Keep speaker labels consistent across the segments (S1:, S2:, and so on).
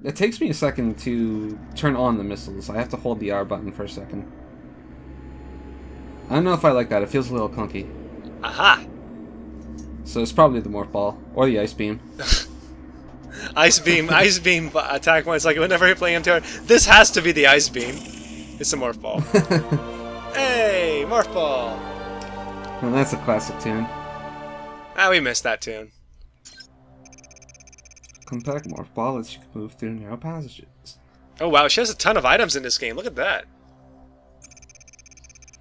S1: It takes me a second to turn on the missiles. I have to hold the R button for a second. I don't know if I like that. It feels a little clunky.
S2: Aha!
S1: So it's probably the Morph Ball. Or the Ice Beam.
S2: Ice beam attack one. It's like whenever you're playing MTR, this has to be the Ice Beam. It's a Morph Ball. Hey, Morph Ball!
S1: Well, that's a classic tune.
S2: Ah, we missed that tune.
S1: Compact Morph Ball lets you move through narrow passages.
S2: Oh wow, she has a ton of items in this game. Look at that.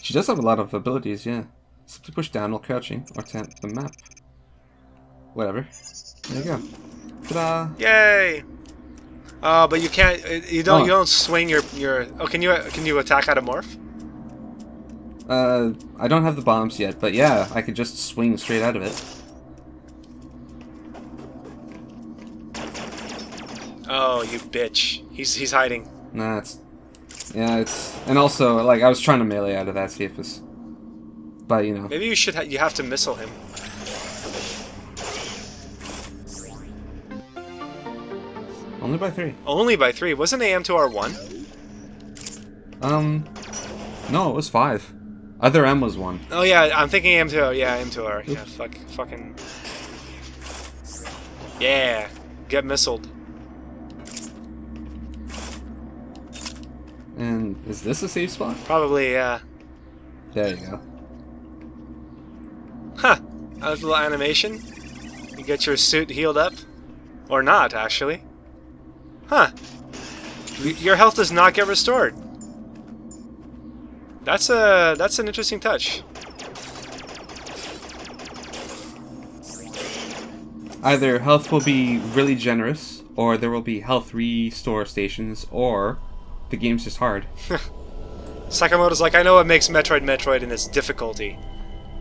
S1: She does have a lot of abilities, yeah. Simply push down while crouching, or tap the map. Whatever. There you go. Ta-da!
S2: Yay! But you can't. You don't swing your. Oh, can you attack out of morph?
S1: I don't have the bombs yet, but yeah, I could just swing straight out of it.
S2: Oh, you bitch! He's hiding.
S1: Nah, it's and also like I was trying to melee out of that, see if it's. But you know.
S2: Maybe you have to missile him.
S1: Only by 3.
S2: Only by 3. Wasn't AM2R 1?
S1: No, it was 5. Other M was 1.
S2: Oh yeah, I'm thinking AM2R. Yeah, AM2R. Yeah, fucking. Yeah, get missiled.
S1: And is this a safe spot?
S2: Probably, yeah.
S1: There you go.
S2: Huh. That was a little animation. You get your suit healed up, or not, actually. Huh. Your health does not get restored. That's an interesting touch.
S1: Either health will be really generous, or there will be health restore stations, or the game's just hard.
S2: Sakamoto's like, I know what makes Metroid Metroid in its difficulty.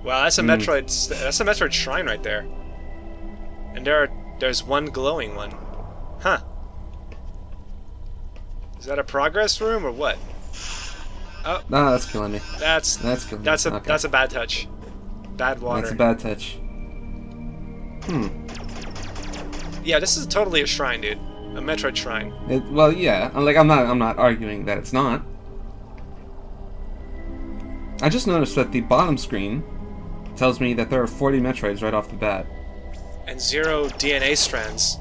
S2: Wow, that's a Metroid. That's a Metroid shrine right there. And there's one glowing one. Huh. Is that a progress room or what? Oh,
S1: No, that's killing me.
S2: that's
S1: killing me. Okay.
S2: that's a bad touch. Bad water.
S1: That's a bad touch.
S2: Yeah, this is totally a shrine, dude. A Metroid shrine.
S1: Well, yeah. I'm not arguing that it's not. I just noticed that the bottom screen tells me that there are 40 Metroids right off the bat.
S2: And 0 DNA strands.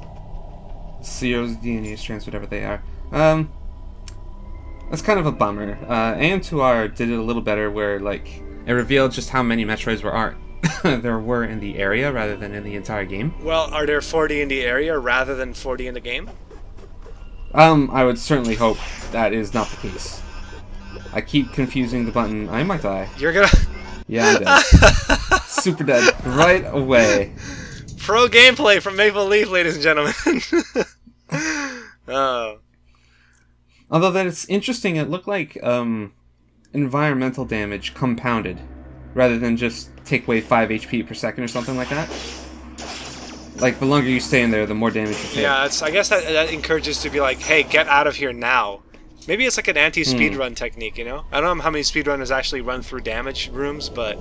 S1: 0 DNA strands, whatever they are. That's kind of a bummer. AM2R did it a little better where, like, it revealed just how many Metroids there were in the area rather than in the entire game.
S2: Well, are there 40 in the area rather than 40 in the game?
S1: I would certainly hope that is not the case. I keep confusing the button. I might die.
S2: You're gonna...
S1: Yeah, I'm dead. Super dead. Right away.
S2: Pro gameplay from Maple Leaf, ladies and gentlemen. Oh.
S1: Although that it's interesting, it looked like environmental damage compounded, rather than just take away 5 HP per second or something like that. Like, the longer you stay in there, the more damage you take.
S2: Yeah, I guess that encourages to be like, hey, get out of here now. Maybe it's like an anti-speedrun technique, you know? I don't know how many speedrunners actually run through damage rooms, but...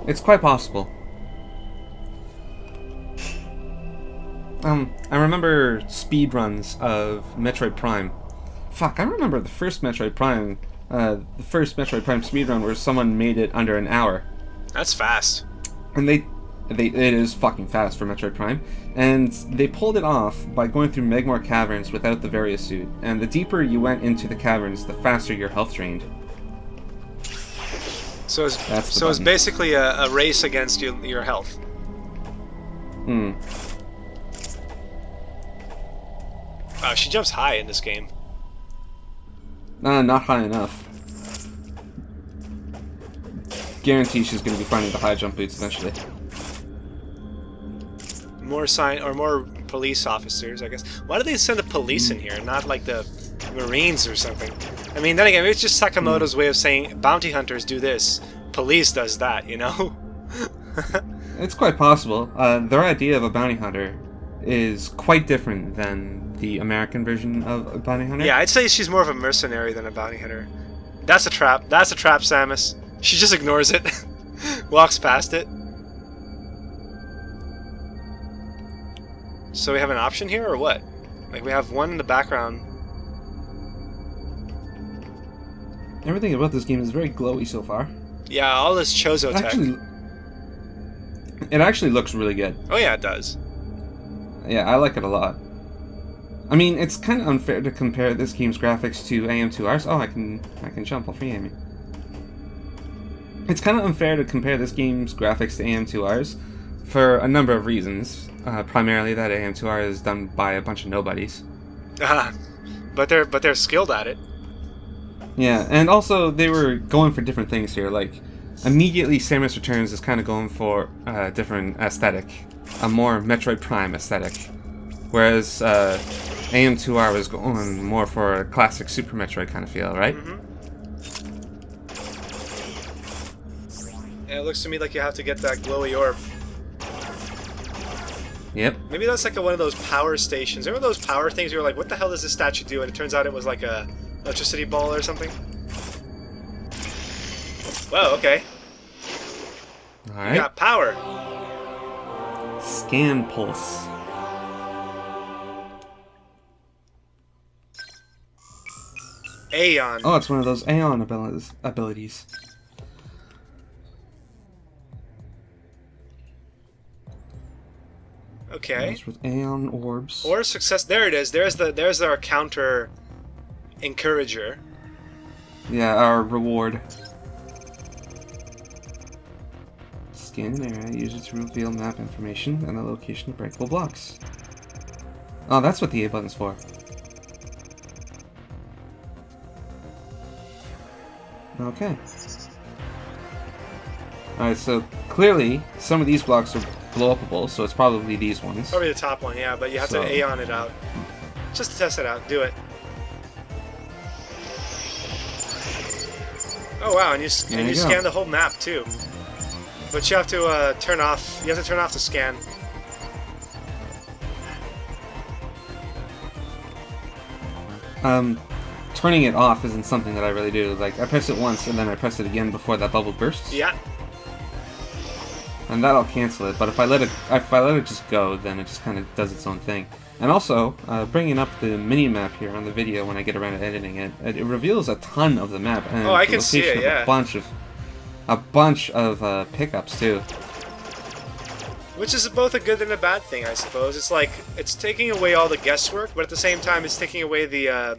S1: It's quite possible. I remember speedruns of Metroid Prime. Fuck, I remember the first Metroid Prime speedrun where someone made it under an hour.
S2: That's fast.
S1: And it is fucking fast for Metroid Prime. And they pulled it off by going through Megmore caverns without the Varia suit. And the deeper you went into the caverns, the faster your health drained.
S2: So it's basically a race against your health. Wow, she jumps high in this game.
S1: Not high enough. Guarantee she's going to be finding the high jump boots eventually.
S2: More police officers, I guess. Why do they send the police in here, not like the Marines or something? I mean, then again, maybe it's just Sakamoto's way of saying bounty hunters do this, police does that, you know?
S1: It's quite possible. Their idea of a bounty hunter is quite different than the American version of a bounty hunter.
S2: Yeah, I'd say she's more of a mercenary than a bounty hunter. That's a trap. That's a trap, Samus. She just ignores it. Walks past it. So we have an option here, or what? Like we have one in the background.
S1: Everything about this game is very glowy so far.
S2: Yeah, all this Chozo tech.
S1: It actually looks really good.
S2: Oh yeah, it does.
S1: Yeah, I like it a lot. I mean, it's kind of unfair to compare this game's graphics to AM2R's. Oh, I can jump off free aiming. It's kind of unfair to compare this game's graphics to AM2R's for a number of reasons. Primarily that AM2R is done by a bunch of nobodies.
S2: But they're skilled at it.
S1: Yeah, and also they were going for different things here. Like, immediately Samus Returns is kind of going for a different aesthetic, a more Metroid Prime aesthetic, whereas AM2R was going more for a classic Super Metroid kind of feel, right?
S2: Mm-hmm. Yeah, it looks to me like you have to get that glowy orb.
S1: Yep.
S2: Maybe that's like one of those power stations. Remember those power things? You were like, what the hell does this statue do? And it turns out it was like a electricity ball or something. Whoa, okay.
S1: Alright.
S2: You got power.
S1: Scan Pulse.
S2: Aeon.
S1: Oh, it's one of those Aeon abilities.
S2: Okay.
S1: Those with Aeon orbs.
S2: Or success. There it is. There's our counter encourager.
S1: Yeah, our reward. Scan an area, use it to reveal map information and the location of breakable blocks. Oh, that's what the A button's for. Okay. Alright, so clearly some of these blocks are blow-upable, so it's probably these ones.
S2: Probably the top one, yeah, but you have to Aeon it out. Just to test it out. Do it. Oh wow, and you scan the whole map too. But you have to turn off. You have to turn off the scan.
S1: Turning it off isn't something that I really do. Like, I press it once and then I press it again before that bubble bursts.
S2: Yeah.
S1: And that'll cancel it. But if I let it just go, then it just kind of does its own thing. And also, bringing up the mini map here on the video when I get around to editing it, it reveals a ton of the map. And
S2: I can see it. Yeah.
S1: A bunch of pickups too.
S2: Which is both a good and a bad thing, I suppose. It's like it's taking away all the guesswork, but at the same time, it's taking away the.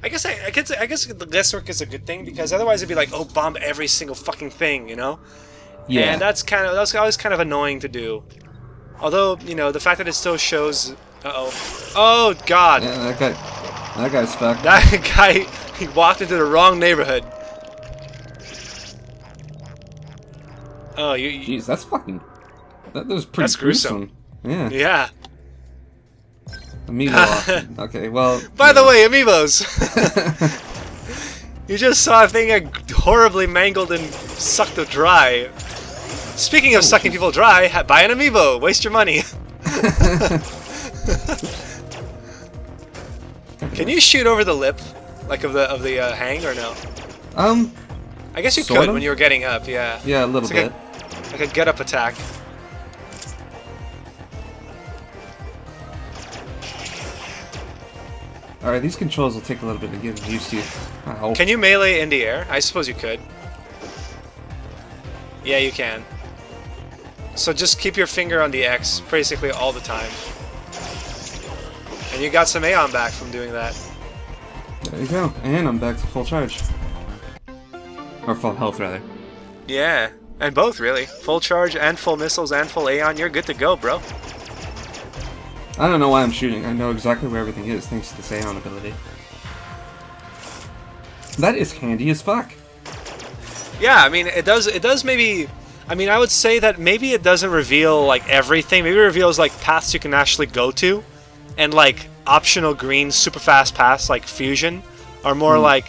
S2: I guess the guesswork is a good thing because otherwise it'd be like, oh, bomb every single fucking thing, you know. Yeah. And that's always kind of annoying to do. Although the fact that it still shows. Oh God.
S1: Yeah, that guy's fucked.
S2: That guy, he walked into the wrong neighborhood. Oh,
S1: Jeez, that's fucking. That was pretty gruesome. Yeah.
S2: Yeah.
S1: Amiibo. Okay, well.
S2: By the way, amiibos. You just saw a thing horribly mangled and sucked dry. Speaking of sucking people dry, buy an amiibo. Waste your money. Can you shoot over the lip, like of the hang, or no? I guess you could when you were getting up. Yeah.
S1: Yeah, a little bit.
S2: Like a get-up attack.
S1: Alright, these controls will take a little bit to get used to. Ow.
S2: Can you melee in the air? I suppose you could. Yeah, you can. So just keep your finger on the X basically all the time. And you got some Aeon back from doing that.
S1: There you go. And I'm back to full charge. Or full health, rather.
S2: Yeah. And both, really. Full charge and full missiles and full Aeon. You're good to go, bro.
S1: I don't know why I'm shooting. I know exactly where everything is thanks to this Aeon ability. That is handy as fuck.
S2: Yeah, I mean, it does maybe... I mean, I would say that maybe it doesn't reveal, like, everything. Maybe it reveals, like, paths you can actually go to. And, like, optional green super fast paths, like Fusion, are more like,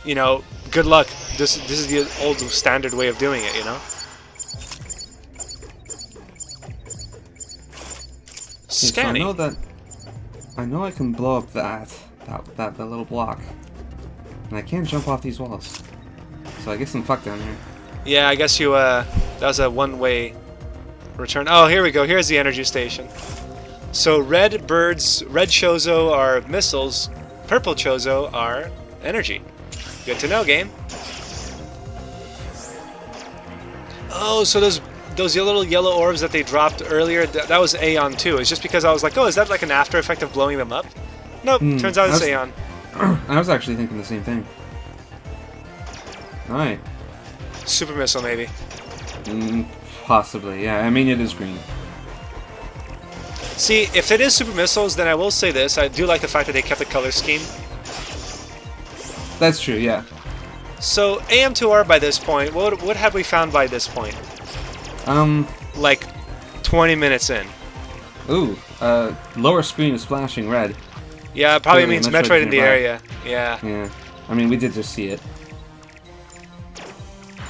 S2: good luck. This is the old standard way of doing it, you know? Scanning.
S1: So I know I can blow up that little block. And I can't jump off these walls. So I guess I'm fucked down here.
S2: Yeah, I guess you, that was a one-way return. Oh, here we go. Here's the energy station. So red birds, red Chozo are missiles, purple Chozo are energy. Good to know, game. Oh, so those little yellow orbs that they dropped earlier, that was Aeon too. It's just because I was like, oh, is that like an after effect of blowing them up? Nope, turns out it's Aeon.
S1: I was actually thinking the same thing. Alright.
S2: Super missile, maybe.
S1: Possibly, yeah. I mean, it is green.
S2: See, if it is super missiles, then I will say this. I do like the fact that they kept the color scheme.
S1: That's true, yeah.
S2: So, AM2R by this point, what have we found by this point? Like, 20 minutes in.
S1: Ooh, lower screen is flashing red.
S2: Yeah, it probably
S1: Clearly,
S2: means Metroid in the area. Yeah.
S1: Yeah. I mean, we did just see it.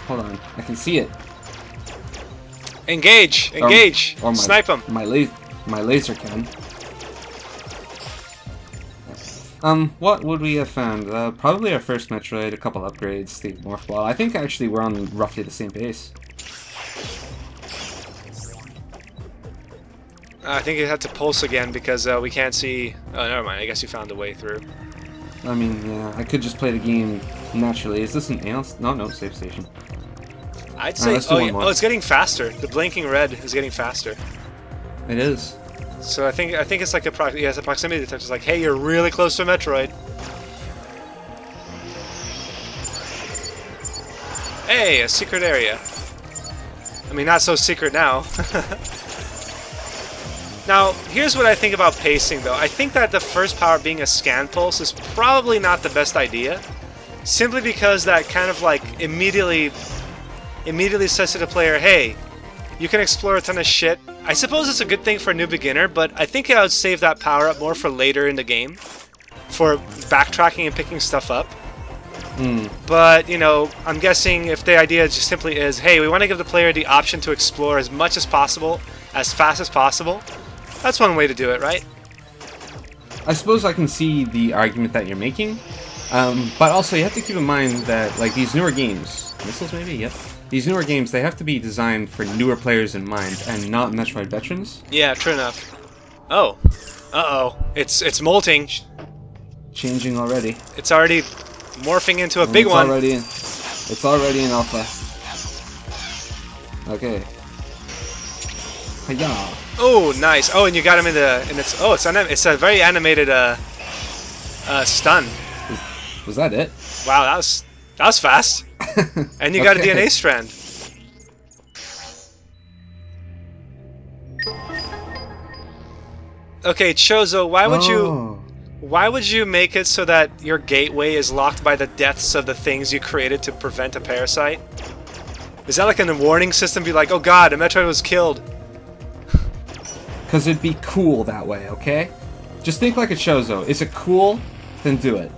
S1: Hold on. I can see it.
S2: Engage! Engage!
S1: Or
S2: Snipe him!
S1: My laser can. What would we have found? Probably our first Metroid, a couple upgrades, the Morph Ball. I think actually we're on roughly the same pace.
S2: I think it had to pulse again because we can't see... Oh, never mind. I guess you found a way through.
S1: I mean, yeah, I could just play the game naturally. Is this an Aeon? No, save station.
S2: I'd say...
S1: Let's do one more.
S2: Oh, it's getting faster. The blinking red is getting faster.
S1: It is.
S2: So I think it's like a proximity detector. It's like, hey, you're really close to Metroid. Hey, a secret area. I mean, not so secret now. Now, here's what I think about pacing, though. I think that the first power being a scan pulse is probably not the best idea, simply because that kind of like immediately says to the player, hey, you can explore a ton of shit. I suppose it's a good thing for a new beginner, but I think I would save that power up more for later in the game, for backtracking and picking stuff up. But, you know, I'm guessing if the idea just simply is, hey, we want to give the player the option to explore as much as possible, as fast as possible, that's one way to do it, right?
S1: I suppose I can see the argument that you're making, but also you have to keep in mind that, like, these newer games, missiles maybe, yep. These newer games, they have to be designed for newer players in mind, and not Metroid veterans.
S2: Yeah, true enough. Oh. Uh-oh. It's molting.
S1: Changing already.
S2: It's already morphing into a big one.
S1: It's already in alpha. Okay. Hiya.
S2: Oh, nice. Oh, and you got him in the... And it's a very animated stun.
S1: Was that it?
S2: Wow, that was fast. And you got a DNA strand. Okay, Chozo, why would you make it so that your gateway is locked by the deaths of the things you created to prevent a parasite? Is that like a warning system? Be like, oh god, a Metroid was killed.
S1: Because it'd be cool that way, okay? Just think like a Chozo. Is it cool? Then do it.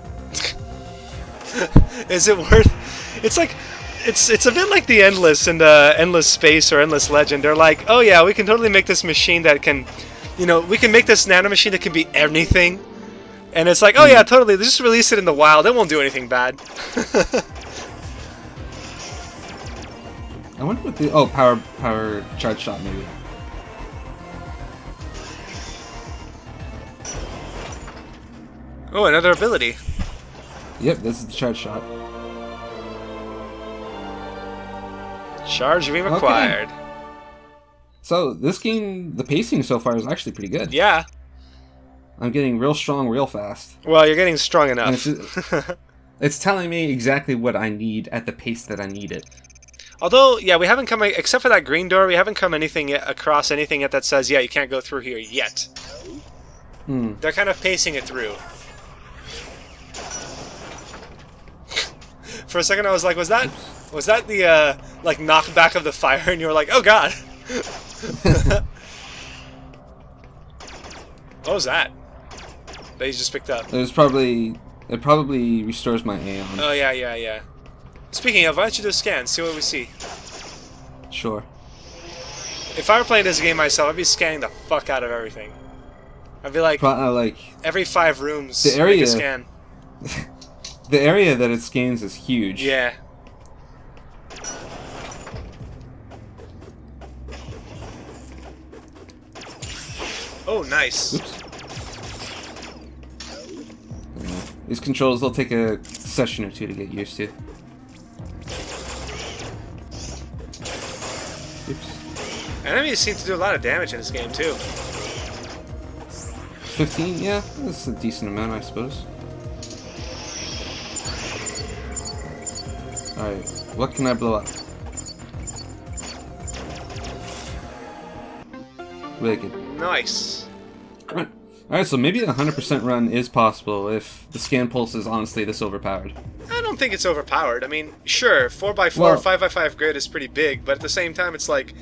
S2: Is it worth... It's like... It's a bit like the Endless in the Endless Space or Endless Legend. They're like, oh yeah, we can totally make this machine that can... You know, we can make this nanomachine that can be anything. And it's like, oh yeah, totally, just release it in the wild. It won't do anything bad.
S1: I wonder what the... Oh, power charge shot, maybe.
S2: Oh, another ability.
S1: Yep, this is the charge shot.
S2: Charge beam acquired.
S1: Okay. So, this game, the pacing so far is actually pretty good.
S2: Yeah.
S1: I'm getting real strong real fast.
S2: Well, you're getting strong enough.
S1: It's telling me exactly what I need at the pace that I need it.
S2: Although, yeah, we haven't come, except for that green door, we haven't come across anything yet that says, yeah, you can't go through here yet. They're kind of pacing it through. For a second I was like, was that the, like, knockback of the fire? And you were like, oh god! What was that? That you just picked up?
S1: It probably restores my Aeon.
S2: Oh, yeah. Speaking of, why don't you do a scan, see what we see?
S1: Sure.
S2: If I were playing this game myself, I'd be scanning the fuck out of everything. I'd be like, every 5 rooms,
S1: the area,
S2: make a scan.
S1: The area that it scans is huge.
S2: Yeah. Oh, nice.
S1: Oops. These controls will take a session or two to get used to. Oops.
S2: Enemies seem to do a lot of damage in this game too.
S1: 15, yeah, that's a decent amount, I suppose. Alright, what can I blow up? Really good.
S2: Nice.
S1: Alright, so maybe a 100% run is possible if the scan pulse is honestly this overpowered.
S2: I don't think it's overpowered. I mean, sure, 4x4,
S1: Well,
S2: 5x5 grid is pretty big, but at the same time, it's like,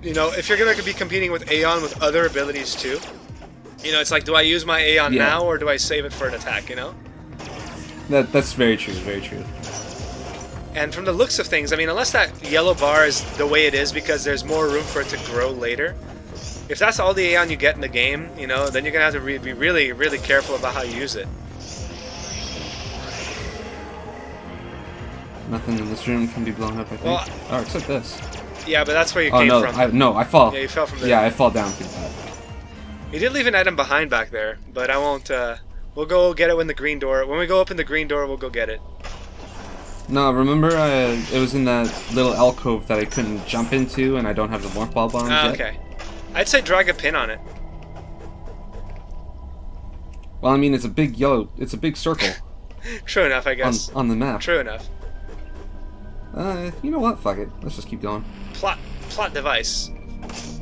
S2: you know, if you're going to be competing with Aeon with other abilities too, you know, it's like, do I use my Aeon now or do I save it for an attack, you know?
S1: That's very true, very true.
S2: And from the looks of things, I mean, unless that yellow bar is the way it is because there's more room for it to grow later, if that's all the Aeon you get in the game, you know, then you're going to have to be really, really careful about how you use it.
S1: Nothing in this room can be blown up, I think.
S2: Well,
S1: oh, except this.
S2: Yeah, but that's where you came from.
S1: No, I fall.
S2: Yeah, you fell from there.
S1: Yeah, I fall down through that.
S2: You did leave an item behind back there, but I won't, we'll go get it when we go open the green door, we'll go get it.
S1: No, remember it was in that little alcove that I couldn't jump into and I don't have the Morph Ball bombs yet?
S2: Okay. I'd say drag a pin on it.
S1: Well, I mean, it's a big circle.
S2: True enough, I guess.
S1: On the map.
S2: True enough.
S1: You know what? Fuck it. Let's just keep going.
S2: Plot device.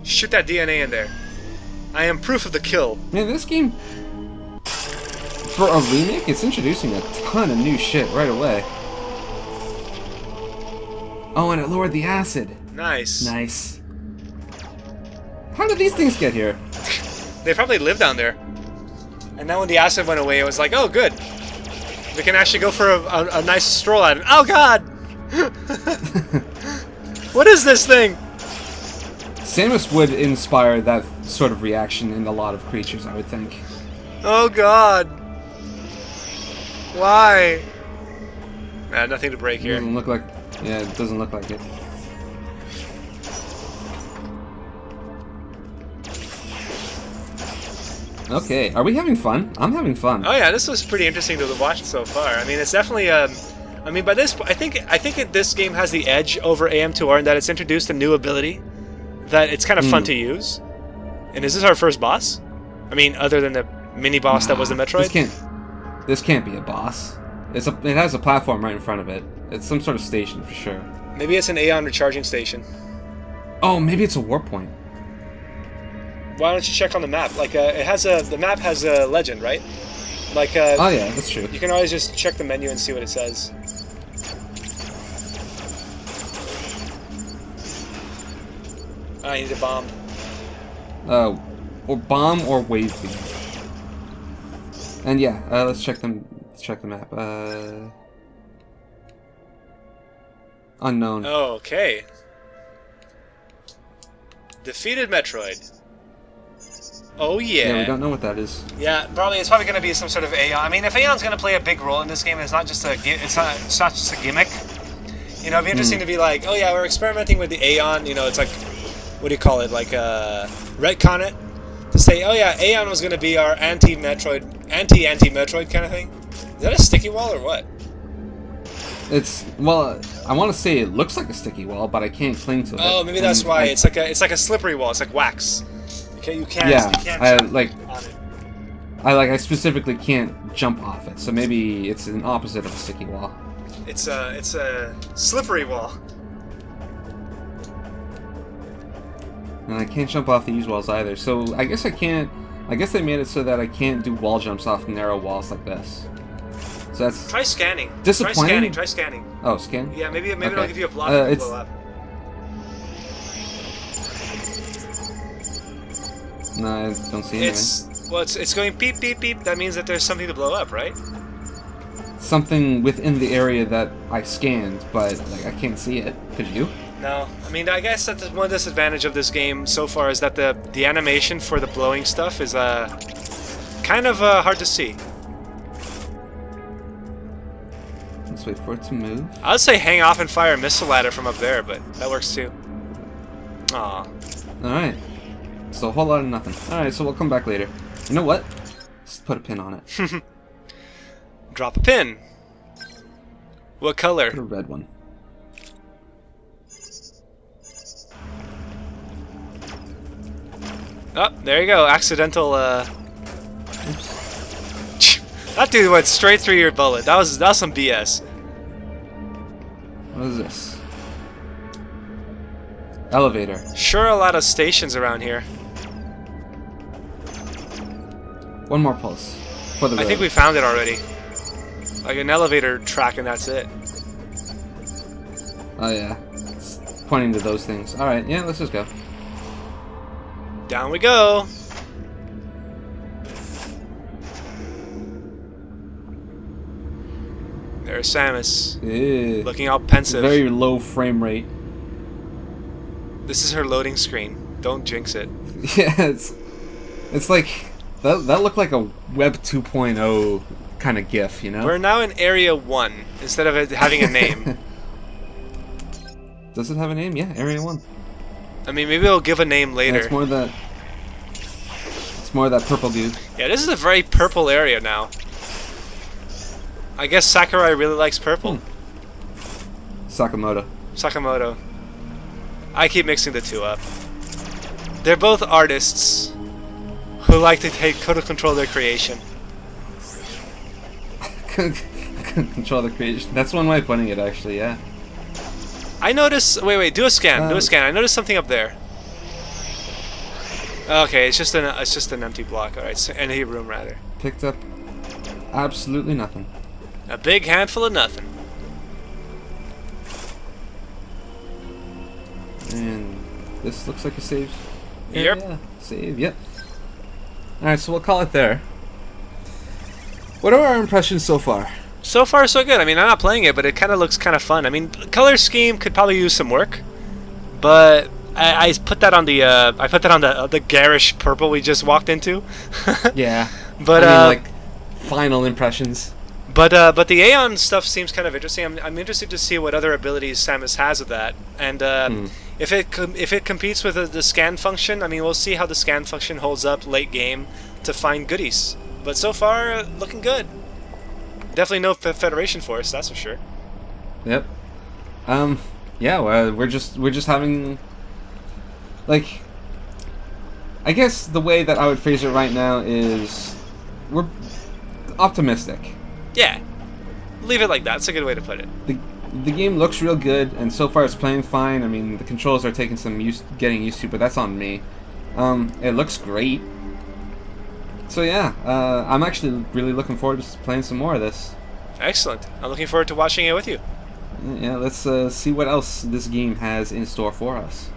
S2: Shoot that DNA in there. I am proof of the kill.
S1: Man, this game, for a remake, it's introducing a ton of new shit right away. Oh, and it lowered the acid.
S2: Nice.
S1: Nice. How did these things get here?
S2: They probably lived down there. And then when the acid went away, it was like, oh, good. We can actually go for a nice stroll at it. Oh, God! What is this thing?
S1: Samus would inspire that sort of reaction in a lot of creatures, I would think.
S2: Oh, God. Why? Nothing to break here.
S1: Doesn't look like... Yeah, it doesn't look like it. Okay, are we having fun? I'm having fun.
S2: Oh yeah, this was pretty interesting to watch so far. I mean, it's definitely I mean, by this, I think this game has the edge over AM2R in that it's introduced a new ability that it's kind of fun to use. And is this our first boss? I mean, other than the mini boss that was the Metroid.
S1: This can't be a boss. It has a platform right in front of it. It's some sort of station for sure.
S2: Maybe it's an Aeon recharging station.
S1: Oh, maybe it's a warp point.
S2: Why don't you check on the map? Like, the map has a legend, right? Like,
S1: oh yeah, that's true.
S2: You can always just check the menu and see what it says. I need a bomb.
S1: Or bomb or wave beam. And yeah, let's check them. Let's check the map. Unknown.
S2: Okay. Defeated Metroid. Oh yeah.
S1: Yeah, we don't know what that is.
S2: Yeah, it's probably going to be some sort of Aeon. I mean, if Aeon's going to play a big role in this game, it's not just a gimmick. You know, it'd be interesting to be like, oh yeah, we're experimenting with the Aeon. You know, it's like, what do you call it? Like retcon it to say, oh yeah, Aeon was going to be our anti-Metroid kind of thing. Is that a sticky wall or what?
S1: Well, I want to say it looks like a sticky wall, but I can't cling to it.
S2: Oh, maybe that's why. It's like a slippery wall. It's like wax. You can't.
S1: Yeah,
S2: you can't jump on it.
S1: I specifically can't jump off it, so maybe it's an opposite of a sticky wall.
S2: It's a slippery wall.
S1: And I can't jump off these walls either, so I guess I can't. I guess they made it so that I can't do wall jumps off narrow walls like this. So that's
S2: Try scanning.
S1: disappointing.
S2: Try scanning.
S1: Oh, scan?
S2: Yeah, maybe
S1: Okay.
S2: it'll give you a block to blow up.
S1: No, I don't see anything.
S2: It's going beep beep beep. That means that there's something to blow up, right?
S1: Something within the area that I scanned, but like I can't see it. Could you?
S2: No, I mean, I guess that one disadvantage of this game so far is that the animation for the blowing stuff is kind of hard to see.
S1: Let's wait for it to move.
S2: I would say hang off and fire a missile at it from up there, but that works too. Aw.
S1: Alright. So a whole lot of nothing. Alright, so we'll come back later. You know what? Let's put a pin on it.
S2: Drop a pin. What color?
S1: Put a red one.
S2: Oh, there you go. Accidental,
S1: Oops.
S2: That dude went straight through your bullet. That was some BS.
S1: What is this? Elevator.
S2: Sure, a lot of stations around here.
S1: One more pulse. For the road.
S2: I think we found it already. Like an elevator track, and that's it.
S1: Oh yeah. It's pointing to those things. Alright, yeah, let's just go.
S2: Down we go. There's Samus,
S1: Ew.
S2: looking all pensive.
S1: Very low frame rate.
S2: This is her loading screen. Don't jinx it.
S1: Yeah, it's like that looked like a Web 2.0 kind of GIF, you know?
S2: We're now in Area 1 instead of it having a name.
S1: Does it have a name? Yeah, Area 1.
S2: I mean, maybe we'll give a name later.
S1: Yeah, it's more of that purple dude.
S2: Yeah, this is a very purple area now. I guess Sakurai really likes purple.
S1: Sakamoto.
S2: Sakamoto. I keep mixing the two up. They're both artists who like to take total control of their creation.
S1: Control the creation. That's one way of putting it, actually. Yeah.
S2: I notice. Wait. Do a scan. Do a scan. I noticed something up there. Okay, it's just an empty block. All right, so empty room rather.
S1: Picked up absolutely nothing.
S2: A big handful of nothing.
S1: And this looks like a save.
S2: Yep.
S1: Yeah, save. Yep. All right, so we'll call it there. What are our impressions so far?
S2: So far, so good. I mean, I'm not playing it, but it kind of looks kind of fun. I mean, color scheme could probably use some work, but I put that on the garish purple we just walked into.
S1: Yeah.
S2: But
S1: I mean, like final impressions.
S2: But the Aeon stuff seems kind of interesting. I'm interested to see what other abilities Samus has with that, and if it competes with the scan function. I mean, we'll see how the scan function holds up late game to find goodies. But so far, looking good. Definitely no Federation Force, that's for sure.
S1: Yep. Yeah. Well, we're just having, like, I guess the way that I would phrase it right now is we're optimistic.
S2: Yeah, leave it like that. That's a good way to put it.
S1: The game looks real good, and so far it's playing fine. I mean, the controls are taking some getting used to, but that's on me. It looks great. So yeah, I'm actually really looking forward to playing some more of this.
S2: Excellent. I'm looking forward to watching it with you.
S1: Yeah, let's see what else this game has in store for us.